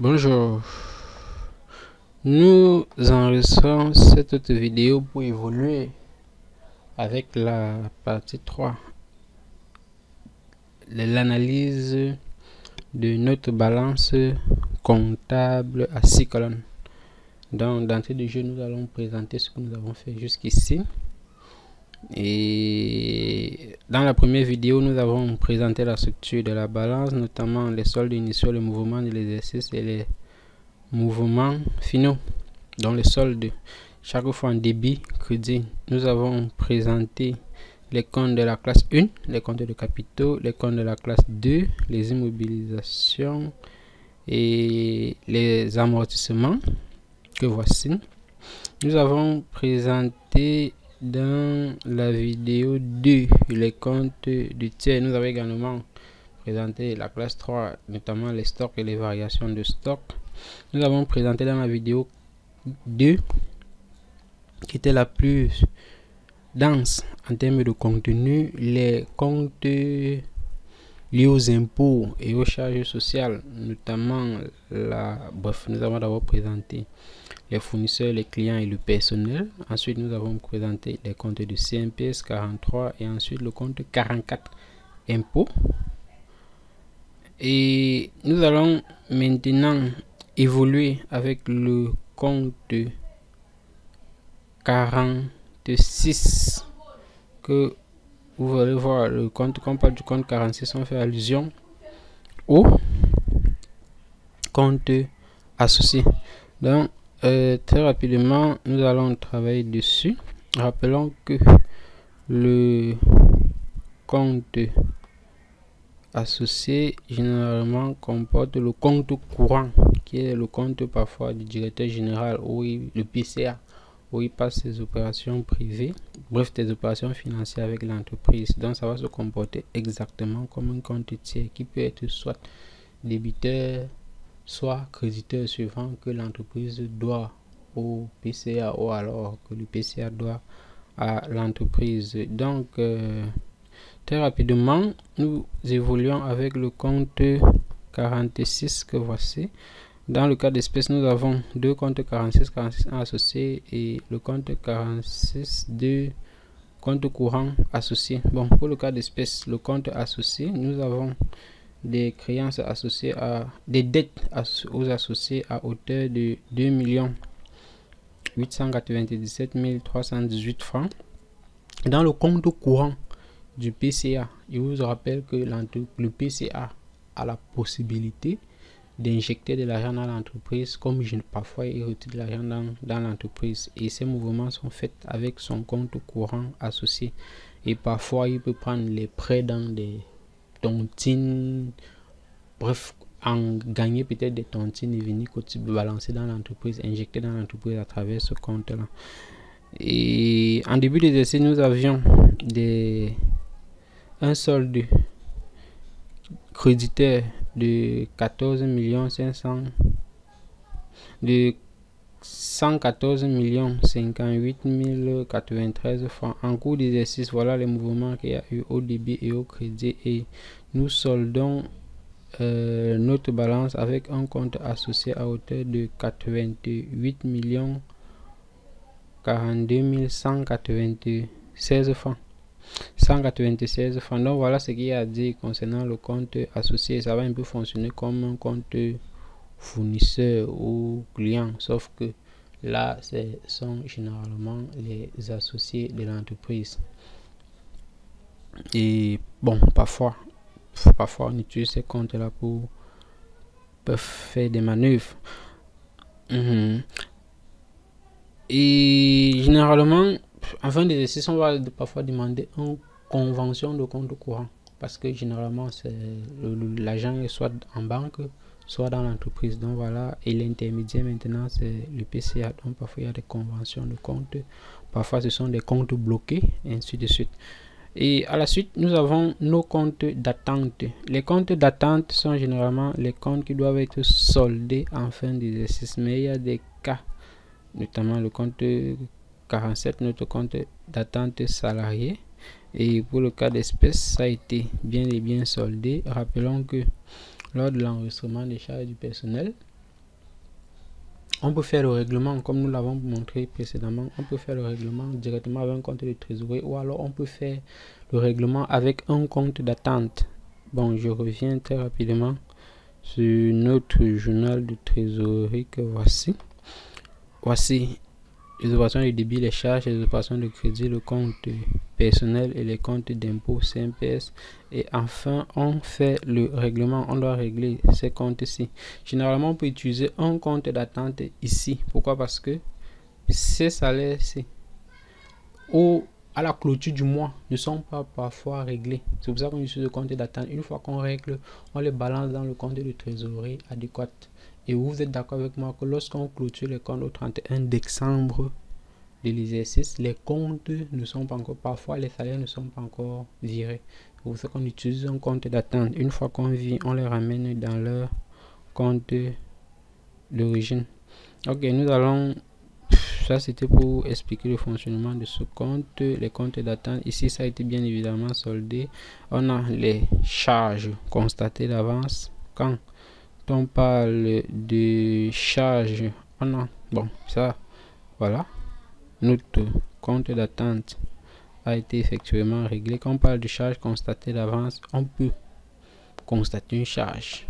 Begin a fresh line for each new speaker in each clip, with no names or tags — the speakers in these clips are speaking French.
Bonjour, nous enregistrons cette autre vidéo pour évoluer avec la partie 3 de l'analyse de notre balance comptable à 6 colonnes. Donc d'entrée de jeu, nous allons présenter ce que nous avons fait jusqu'ici. Et dans la première vidéo, nous avons présenté la structure de la balance, notamment les soldes initiaux, les mouvements de l'exercice et les mouvements finaux. Dans les soldes, chaque fois en débit, crédit, nous avons présenté les comptes de la classe 1, les comptes de capitaux, les comptes de la classe 2, les immobilisations et les amortissements que voici. Nous avons présenté dans la vidéo 2 les comptes du tiers. Nous avons également présenté la classe 3, notamment les stocks et les variations de stock. Nous avons présenté dans la vidéo 2, qui était la plus dense en termes de contenu, les comptes liés aux impôts et aux charges sociales, notamment bref, nous avons d'abord présenté les fournisseurs, les clients et le personnel. Ensuite, nous avons présenté les comptes du CNPS 43 et ensuite le compte 44 impôts. Et nous allons maintenant évoluer avec le compte 46 que vous allez voir. Le compte, quand on parle du compte 46, on fait allusion au compte associé. Donc très rapidement, nous allons travailler dessus. Rappelons que le compte associé généralement comporte le compte courant, qui est le compte parfois du directeur général, ou le PCA, où il passe ses opérations privées, bref, des opérations financières avec l'entreprise. Donc ça va se comporter exactement comme un compte tiers qui peut être soit débiteur, soit créditeur, suivant que l'entreprise doit au PCA ou alors que le PCA doit à l'entreprise. Donc très rapidement, nous évoluons avec le compte 46 que voici. Dans le cas d'espèce, nous avons deux comptes 46 associés et le compte 46 de compte courant associé. Bon, pour le cas d'espèce, le compte associé, nous avons des créances associées à des dettes aux associés à hauteur de 2 897 318 francs. Dans le compte courant du PCA, je vous rappelle que le PCA a la possibilité d'injecter de l'argent dans l'entreprise, comme parfois il retire de l'argent dans l'entreprise, et ces mouvements sont faits avec son compte courant associé. Et parfois il peut prendre les prêts dans des tontines, bref, en gagner peut-être des tontines et venir balancer dans l'entreprise, injecter dans l'entreprise à travers ce compte là. Et en début d'exercice, nous avions un solde créditeur de 14 500 de 114 58 093 francs en cours d'exercice. Voilà les mouvements qu'il y a eu au débit et au crédit, et nous soldons notre balance avec un compte associé à hauteur de 88 42 196 francs. 196 francs. Donc voilà ce qu'il y a à dire concernant le compte associé. Ça va un peu fonctionner comme un compte fournisseur ou client, sauf que là ce sont généralement les associés de l'entreprise. Et bon, parfois on utilise ces comptes là pour faire des manœuvres. Et généralement, en fin d'exercice, on va parfois demander une convention de compte courant, parce que généralement l'agent est soit en banque, soit dans l'entreprise. Donc voilà, et l'intermédiaire maintenant c'est le PCA. Donc parfois il y a des conventions de compte, parfois ce sont des comptes bloqués, et ainsi de suite. Et à la suite, nous avons nos comptes d'attente. Les comptes d'attente sont généralement les comptes qui doivent être soldés en fin d'exercice, mais il y a des cas, notamment le compte 47, notre compte d'attente salarié, et pour le cas d'espèce, ça a été bien et bien soldé. Rappelons que lors de l'enregistrement des charges du personnel, On peut faire le règlement comme nous l'avons montré précédemment. On peut faire le règlement directement avec un compte de trésorerie ou alors on peut faire le règlement avec un compte d'attente. Bon, je reviens très rapidement sur notre journal de trésorerie que voici. Voici les opérations de débit, les charges, les opérations de crédit, le compte personnel et les comptes d'impôt CMPS. Et enfin, on fait le règlement. On doit régler ces comptes-ci. Généralement, on peut utiliser un compte d'attente ici. Pourquoi? Parce que ces salaires-ci, à la clôture du mois, ne sont pas parfois réglés. C'est pour ça qu'on utilise le compte d'attente. Une fois qu'on règle, on les balance dans le compte de trésorerie adéquat. Et vous êtes d'accord avec moi que lorsqu'on clôture les comptes au 31 décembre de l'exercice, les comptes ne sont pas encore, parfois les salaires ne sont pas encore virés. C'est pour ça qu'on utilise un compte d'attente. Une fois qu'on vit, on les ramène dans leur compte d'origine. Ok, nous allons... Ça, c'était pour expliquer le fonctionnement de ce compte, les comptes d'attente. Ici, ça a été bien évidemment soldé. On a les charges constatées d'avance. Quand on parle de charges, on a... Bon, ça, voilà. Notre compte d'attente a été effectivement réglé. Quand on parle de charges constatées d'avance, on peut constater une charge,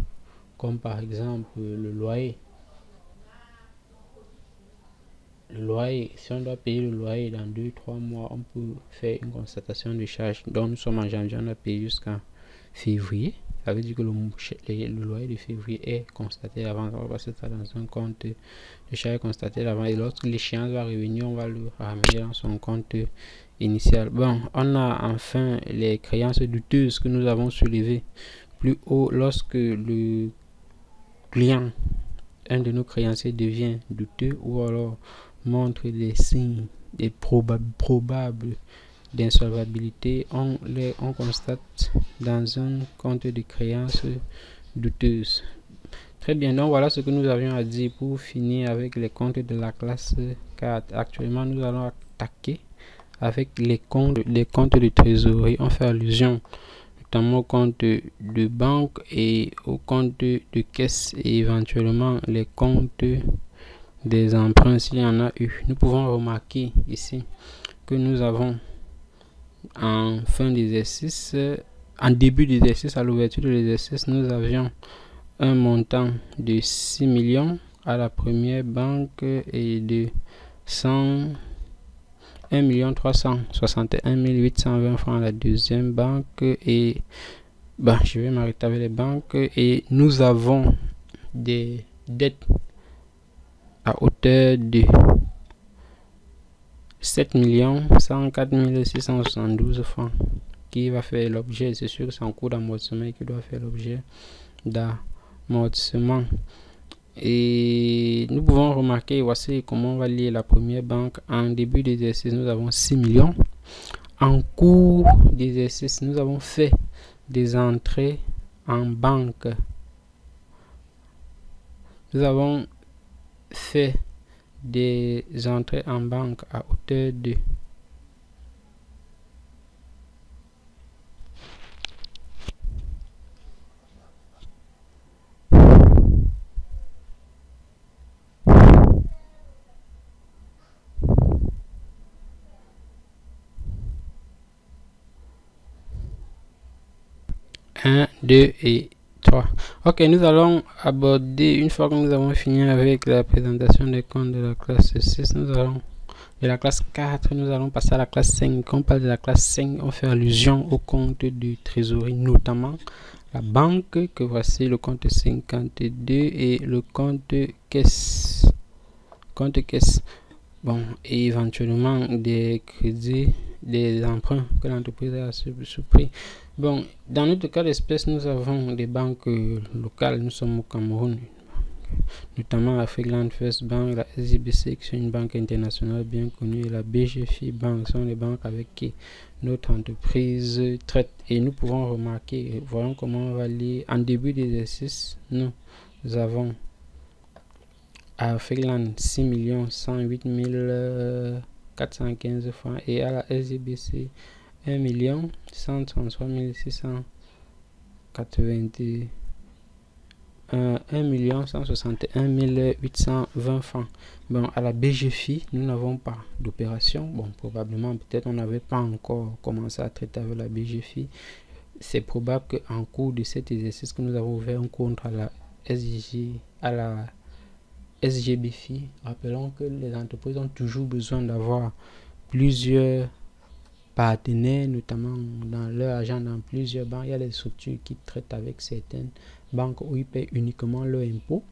comme par exemple le loyer. Le loyer, si on doit payer le loyer dans 2-3 mois, on peut faire une constatation de charge. Donc nous sommes en janvier, on a payé jusqu'en février. Ça veut dire que le loyer de février est constaté avant. On va passer ça dans un compte de charge constaté avant. Et lorsque l'échéance va revenir, on va le ramener dans son compte initial. Bon, on a enfin les créances douteuses que nous avons soulevées plus haut lorsque le client, un de nos créanciers, devient douteux ou alors montre des signes des probables d'insolvabilité. On constate dans un compte de créances douteuses. Très bien, donc voilà ce que nous avions à dire pour finir avec les comptes de la classe 4. Actuellement, nous allons attaquer avec les comptes de trésorerie. On fait allusion notamment au compte de banque et au compte de caisse et éventuellement les comptes des emprunts s'il y en a eu. Nous pouvons remarquer ici que nous avons en fin d'exercice, en début d'exercice, à l'ouverture de l'exercice, nous avions un montant de 6 millions à la première banque et de 101 361 820 francs à la deuxième banque. Et je vais m'arrêter avec les banques. Et nous avons des dettes à hauteur de 7 104 672 francs qui va faire l'objet, c'est sûr que c'est en cours d'amortissement et qui doit faire l'objet d'amortissement. Et nous pouvons remarquer, voici comment on va lier la première banque. En début d'exercice, nous avons 6 millions. En cours d'exercice, nous avons fait des entrées en banque. Nous avons fait des entrées en banque à hauteur de 1, 2 et 3. Ok, nous allons aborder, une fois que nous avons fini avec la présentation des comptes de la classe 6, nous allons de la classe 4, nous allons passer à la classe 5. Quand on parle de la classe 5, on fait allusion au compte de trésorerie, notamment la banque, que voici le compte 52 et le compte caisse. Bon, et éventuellement des crédits, des emprunts que l'entreprise a surpris. Bon, dans notre cas d'espèce, nous avons des banques locales. Nous sommes au Cameroun, notamment la Freeland First Bank, la SGBC, qui est une banque internationale bien connue, et la BGFI Bank sont les banques avec qui notre entreprise traite. Et nous pouvons remarquer, voyons comment on va lire. En début d'exercice, nous avons à Freeland 6 108 415 francs et à la SGBC 1 133 681 1 161 820 francs. Bon, à la BGFI, nous n'avons pas d'opération. Bon, probablement, peut-être on n'avait pas encore commencé à traiter avec la BGFI. C'est probable qu'en cours de cet exercice que nous avons ouvert un compte à la SGBFI, rappelons que les entreprises ont toujours besoin d'avoir plusieurs partenaires, notamment dans leur argent dans plusieurs banques. Il y a des structures qui traitent avec certaines banques où ils paient uniquement leurs impôts.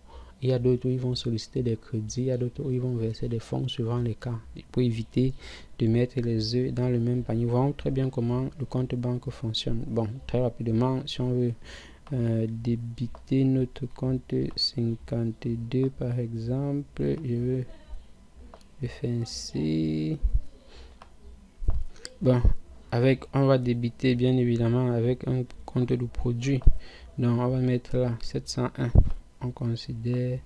Il y a d'autres où ils vont solliciter des crédits, il y a d'autres où ils vont verser des fonds suivant les cas, pour éviter de mettre les œufs dans le même panier. Voyons très bien comment le compte banque fonctionne. Bon, très rapidement, si on veut débiter notre compte 52 par exemple, je vais le faire ainsi. Bon, on va débiter bien évidemment avec un compte de produit. Donc on va mettre là 701. On considère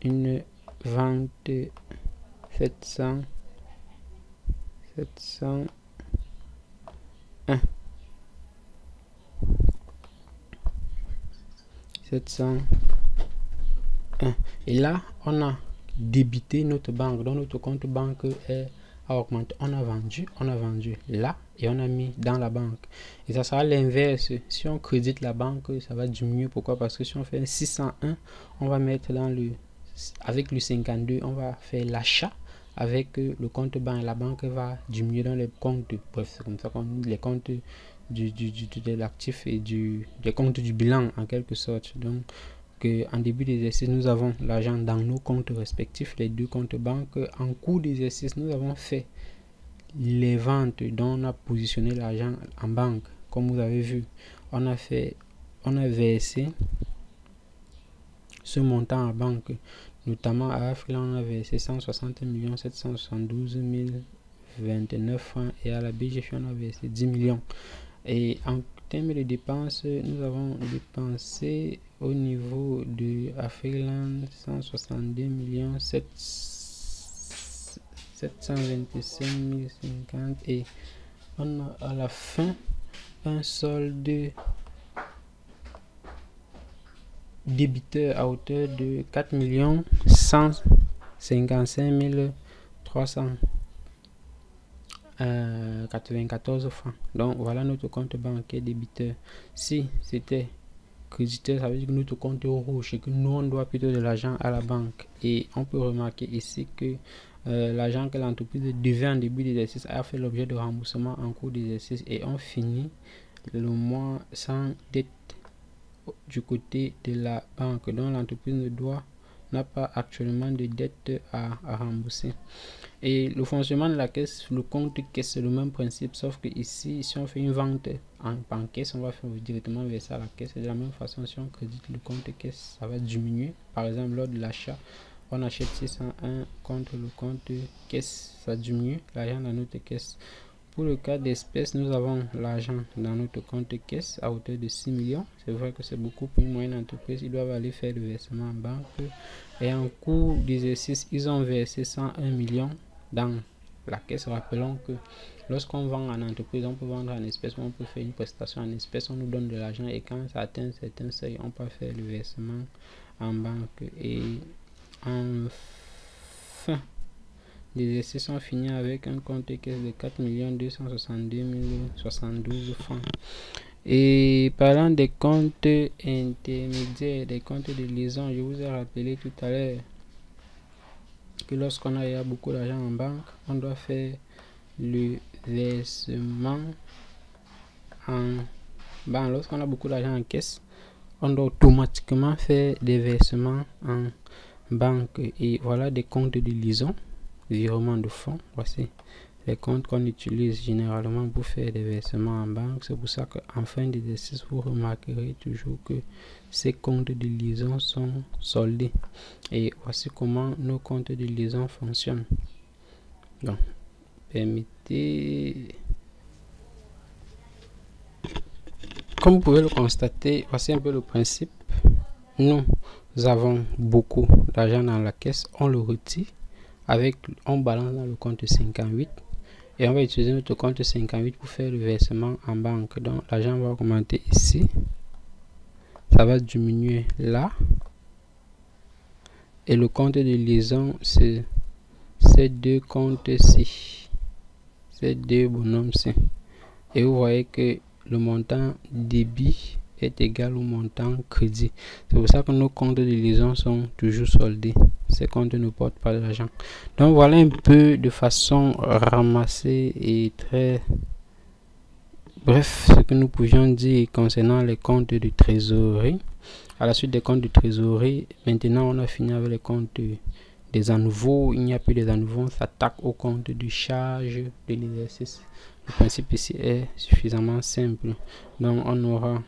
une vente 701. 701. Et là, on a débité notre banque. Donc notre compte banque a augmenté. On a vendu là et on a mis dans la banque. Et ça sera l'inverse. Si on crédite la banque, ça va diminuer. Pourquoi? Parce que si on fait 601, on va mettre dans avec le 52, on va faire l'achat avec le compte banque. La banque va diminuer dans les comptes. Bref, c'est comme ça qu'on dit les comptes de l'actif et des comptes du bilan en quelque sorte. Donc en début d'exercice, nous avons l'argent dans nos comptes respectifs, les deux comptes banques. En cours d'exercice, nous avons fait les ventes dont on a positionné l'argent en banque. Comme vous avez vu, on a versé ce montant en banque. Notamment à Afrique, on a versé 160 772 029 francs et à la BGF, on a versé 10 millions. Et en termes de dépenses, nous avons dépensé au niveau de Afriland 162 725 050 et on a à la fin un solde débiteur à hauteur de 4 155 394 francs. Donc voilà notre compte bancaire débiteur. Si c'était créditeur, ça veut dire que notre compte est rouge et que nous on doit plutôt de l'argent à la banque. Et on peut remarquer ici que l'argent que l'entreprise devait en début d'exercice a fait l'objet de remboursement en cours d'exercice et on finit le mois sans dette du côté de la banque. Donc l'entreprise n'a pas actuellement de dette à rembourser. Et le fonctionnement de la caisse, le compte caisse, c'est le même principe, sauf que ici, si on fait une vente en caisse, on va faire directement verser à la caisse. Et de la même façon, si on crédite le compte caisse, ça va diminuer. Par exemple, lors de l'achat, on achète 601 contre le compte caisse, ça diminue l'argent dans notre caisse. Pour le cas d'espèces, nous avons l'argent dans notre compte caisse à hauteur de 6 millions. C'est vrai que c'est beaucoup pour une moyenne entreprise. Ils doivent aller faire le versement en banque. Et en cours d'exercice, ils ont versé 101 millions dans la caisse. Rappelons que lorsqu'on vend en entreprise, on peut vendre en espèces, on peut faire une prestation en espèces, on nous donne de l'argent et quand ça atteint certains seuils, on peut faire le versement en banque. Et enfin, les exercices sont finis avec un compte caisse de 4 262 072 francs. Et parlant des comptes intermédiaires, des comptes de liaison, je vous ai rappelé tout à l'heure que lorsqu'on a beaucoup d'argent en banque, on doit faire le versement en banque. Lorsqu'on a beaucoup d'argent en caisse, on doit automatiquement faire des versements en banque. Et voilà des comptes de liaison, virement de fonds. Voici les comptes qu'on utilise généralement pour faire des versements en banque. C'est pour ça qu'en fin d'exercice, vous remarquerez toujours que ces comptes de liaison sont soldés. Et voici comment nos comptes de liaison fonctionnent. Donc, permettez. Comme vous pouvez le constater, voici un peu le principe. Nous avons beaucoup d'argent dans la caisse, on le retire, on balance dans le compte 58 et on va utiliser notre compte 58 pour faire le versement en banque. Donc l'argent va augmenter ici ça va diminuer là. Et le compte de liaison, c'est ces deux comptes-ci, ces deux bonhommes-ci. Et vous voyez que le montant débit est égal au montant crédit. C'est pour ça que nos comptes de liaison sont toujours soldés. Ces comptes ne portent pas d'argent. Donc voilà un peu de façon ramassée et très bref ce que nous pouvions dire concernant les comptes de trésorerie. À la suite des comptes de trésorerie, maintenant on a fini avec les comptes des à nouveau. Il n'y a plus des à nouveau, on s'attaque au compte de charge de l'exercice. Le principe ici est suffisamment simple. Donc on aura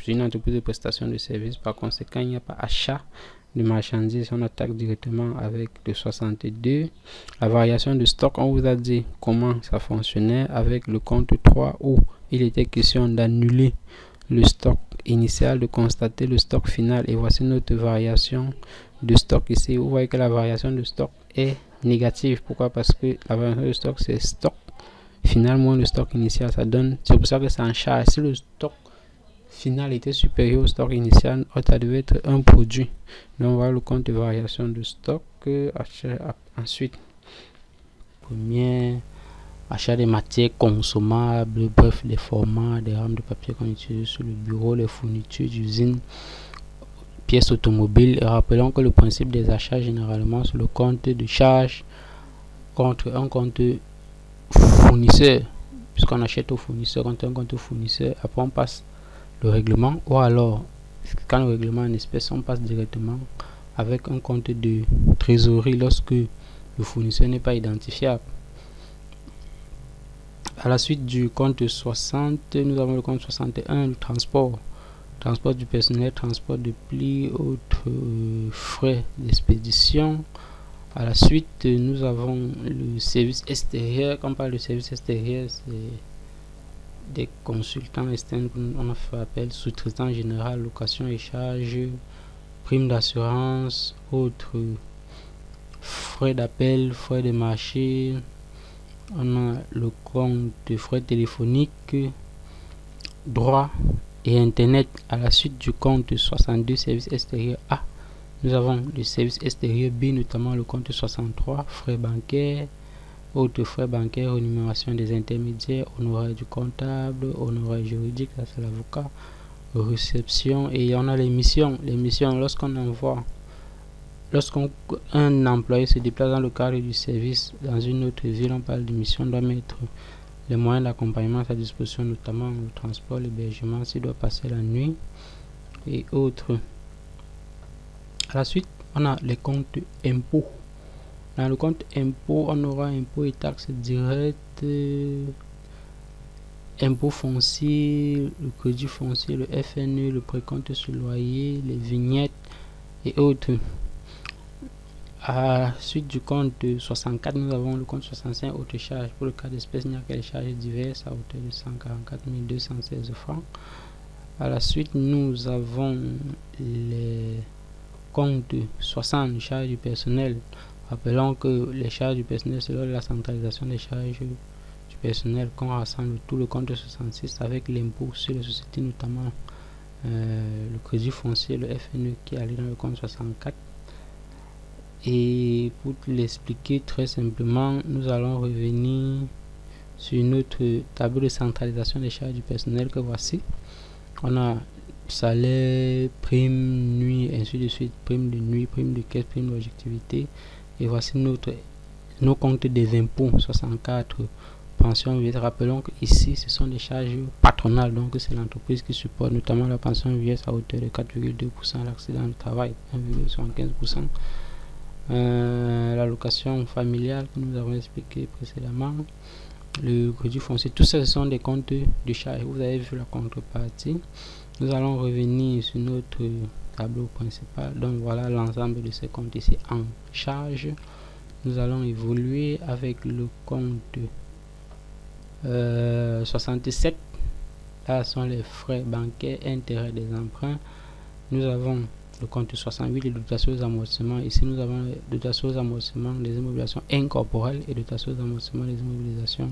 une entreprise de prestation de services. Par conséquent, il n'y a pas achat de marchandises. On attaque directement avec le 62. La variation de stock, on vous a dit comment ça fonctionnait avec le compte 3 où il était question d'annuler le stock initial, de constater le stock final. Et voici notre variation de stock ici. Vous voyez que la variation de stock est négative. Pourquoi? Parce que la variation de stock, c'est stock final moins le stock initial. Ça donne, c'est pour ça que ça en charge. Si le stock final était supérieur au stock initial, ça devait être un produit. Donc on va le compte de variation de stock. Ensuite, premier, achat des matières consommables, bref, les formats, des rames de papier qu'on utilise sur le bureau, les fournitures d'usine, pièces automobiles. Et rappelons que le principe des achats généralement sur le compte de charge contre un compte fournisseur, puisqu'on achète au fournisseur, quand un compte fournisseur, après on passe le règlement, ou alors quand le règlement en espèces, on passe directement avec un compte de trésorerie lorsque le fournisseur n'est pas identifiable. À la suite du compte 60, nous avons le compte 61, le transport du personnel, transport de plis, autres frais d'expédition. À la suite, nous avons le service extérieur. Quand on parle de service extérieur, c'est des consultants externes qu'on a fait appel, sous-traitant général, location et charges, prime d'assurance, autres frais d'appel, frais de marché. On a le compte de frais téléphoniques, droit et internet. À la suite du compte 62 service extérieur A, nous avons le service extérieur B, notamment le compte 63 frais bancaires, autres frais bancaires, rémunération des intermédiaires, honoraires du comptable, honoraires juridiques, ça c'est l'avocat, réception. Et on a les missions. Les missions, lorsqu'on un employé se déplace dans le cadre du service dans une autre ville, on parle de mission, on doit mettre les moyens d'accompagnement à sa disposition, notamment le transport, l'hébergement, s'il doit passer la nuit et autres. À la suite, on a les comptes impôts. Dans le compte impôts, on aura impôts et taxes directes, impôts fonciers, le crédit foncier, le FNE, le précompte sur loyer, les vignettes et autres. À la suite du compte 64, nous avons le compte 65, autres charges. Pour le cas d'espèce, il n'y a que les charges diverses à hauteur de 144 216 francs. À la suite, nous avons les comptes 60, charges du personnel. Rappelons que les charges du personnel, c'est la centralisation des charges du personnel qu'on rassemble tout le compte 66 avec l'impôt sur les sociétés, notamment le crédit foncier, le FNE qui est allé dans le compte 64. Et pour l'expliquer très simplement, nous allons revenir sur notre tableau de centralisation des charges du personnel que voici. On a salaire, prime, nuit, ainsi de suite, prime de nuit, prime de caisse, prime d'objectivité. Et voici nos comptes des impôts, 64, pension vieillesse. Rappelons que ici, ce sont des charges patronales, donc c'est l'entreprise qui supporte notamment la pension vieillesse à hauteur de 4,2%, l'accident du travail, 1,75%. L'allocation familiale que nous avons expliqué précédemment, le crédit foncier, tout ça ce sont des comptes de charge. Vous avez vu la contrepartie. Nous allons revenir sur notre tableau principal. Donc voilà l'ensemble de ces comptes ici en charge. Nous allons évoluer avec le compte 67. Là sont les frais bancaires, intérêts des emprunts. Nous avons le compte 68, les dotations aux amortissements. Ici, nous avons les dotations aux amortissements des immobilisations incorporelles et dotations aux amortissements des immobilisations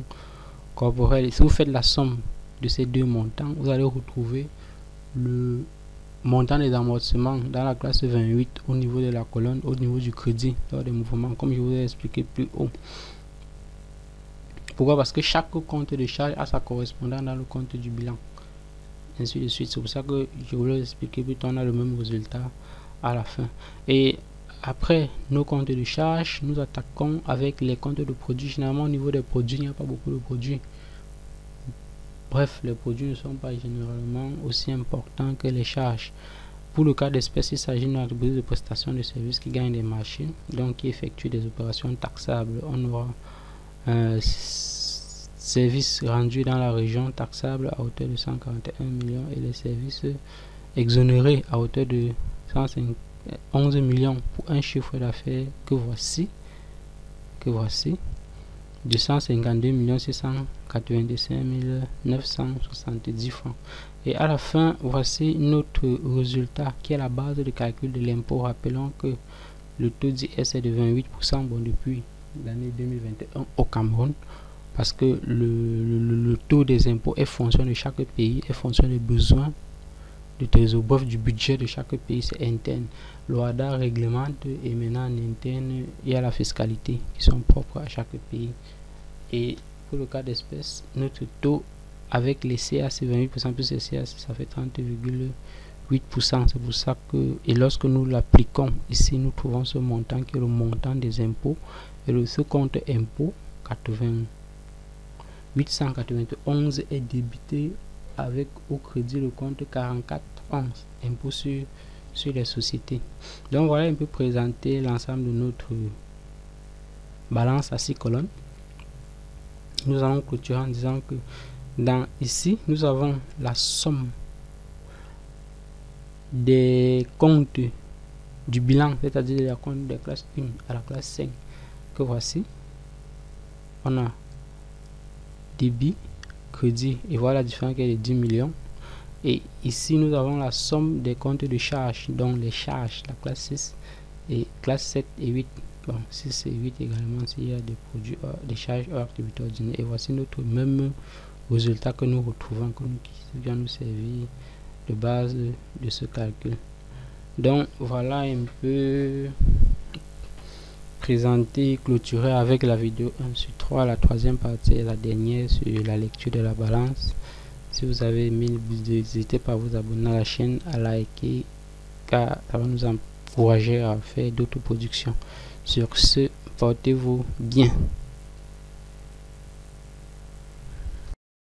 corporelles. Et si vous faites la somme de ces deux montants, vous allez retrouver le montant des amortissements dans la classe 28 au niveau de la colonne, au niveau du crédit lors des mouvements, comme je vous ai expliqué plus haut. Pourquoi? Parce que chaque compte de charge a sa correspondance dans le compte du bilan, ainsi de suite. C'est pour ça que je voulais expliquer plus tard, on a le même résultat à la fin. Et après nos comptes de charge, nous attaquons avec les comptes de produits. Généralement, au niveau des produits, il n'y a pas beaucoup de produits. Bref, les produits ne sont pas généralement aussi importants que les charges. Pour le cas d'espèce, il s'agit d'une entreprise de prestation de services qui gagne des marchés, donc qui effectue des opérations taxables. On aura services rendus dans la région taxable à hauteur de 141 millions et les services exonérés à hauteur de 111 millions pour un chiffre d'affaires que voici de 152 695 970 francs. Et à la fin, voici notre résultat qui est la base de calcul de l'impôt. Rappelons que le taux d'IS est de 28% bon, depuis l'année 2021 au Cameroun, parce que le taux des impôts est fonction de chaque pays, est fonction des besoins de trésor, bref, du budget de chaque pays, c'est interne. L'OHADA réglemente et maintenant en interne, il y a la fiscalité qui sont propres à chaque pays. Et pour le cas d'espèce, notre taux avec les CA c'est 28% plus les CA ça fait 30,8%. C'est pour ça que, et lorsque nous l'appliquons ici, nous trouvons ce montant qui est le montant des impôts. Et ce compte impôt 891 est débité avec au crédit le compte 4411 impôt sur les sociétés. Donc voilà un peu présenter l'ensemble de notre balance à 6 colonnes. Nous allons clôturer en disant que ici nous avons la somme des comptes du bilan, c'est-à-dire les comptes de la classe 1 à la classe 5 que voici. On a débit, crédit, et voilà la différence qui est de 10 millions. Et ici nous avons la somme des comptes de charges, donc les charges, la classe 6 et classe 7 et 8. Bon, 6 et 8 également s'il y a des produits, des charges hors activité ordinaire. Et voici notre même résultat que nous retrouvons, qui vient nous servir de base de ce calcul. Donc voilà un peu présenté, clôturé avec la vidéo 1 sur 3, la troisième partie et la dernière sur la lecture de la balance. Si vous avez aimé, n'hésitez pas à vous abonner à la chaîne, à liker, car ça va nous encourager à faire d'autres productions. Sur ce, portez-vous bien.